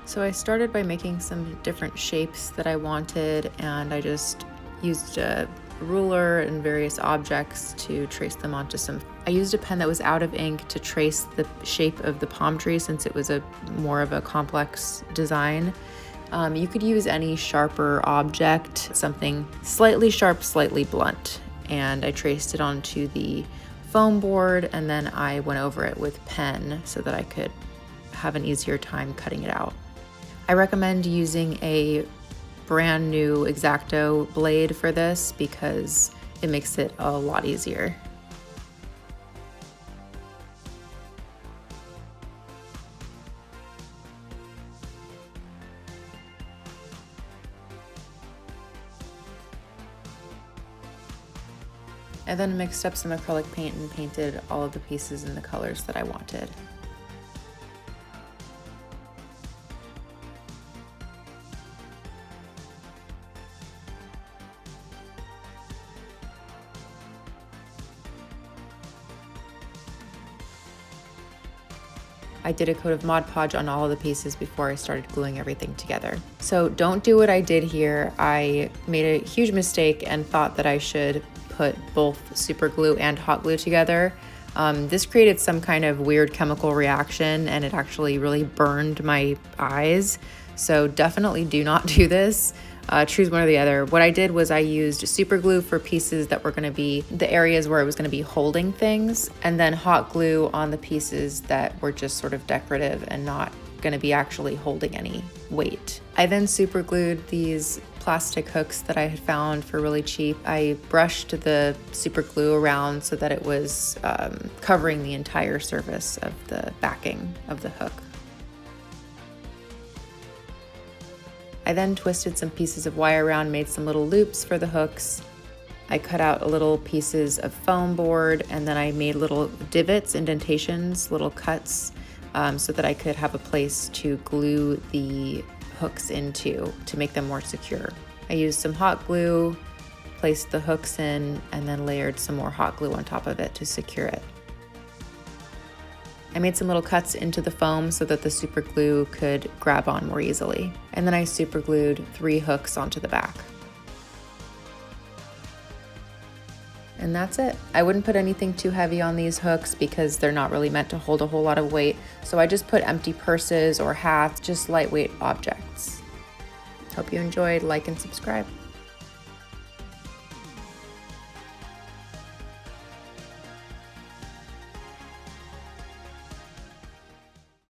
So I started by making some different shapes that I wanted, and I just used a ruler and various objects to trace them onto some. I used a pen that was out of ink to trace the shape of the palm tree since it was a more of a complex design. You could use any sharper object, something slightly sharp, slightly blunt. And I traced it onto the foam board, and then I went over it with pen so that I could have an easier time cutting it out. I recommend using a brand new X-Acto blade for this because it makes it a lot easier. I then mixed up some acrylic paint and painted all of the pieces in the colors that I wanted. I did a coat of Mod Podge on all of the pieces before I started gluing everything together. So don't do what I did here. I made a huge mistake and thought that I should put both super glue and hot glue together. This created some kind of weird chemical reaction, and it actually really burned my eyes. So definitely do not do this. Choose one or the other. What I did was I used super glue for pieces that were going to be the areas where I was going to be holding things, and then hot glue on the pieces that were just sort of decorative and not going to be actually holding any weight. I then super glued these plastic hooks that I had found for really cheap. I brushed the super glue around so that it was covering the entire surface of the backing of the hook. I then twisted some pieces of wire around, made some little loops for the hooks. I cut out little pieces of foam board, and then I made little divots, indentations, little cuts, so that I could have a place to glue the hooks into to make them more secure. I used some hot glue, placed the hooks in, and then layered some more hot glue on top of it to secure it. I made some little cuts into the foam so that the super glue could grab on more easily. And then I super glued 3 hooks onto the back. And that's it. I wouldn't put anything too heavy on these hooks because they're not really meant to hold a whole lot of weight. So I just put empty purses or hats, just lightweight objects. Hope you enjoyed. Like and subscribe.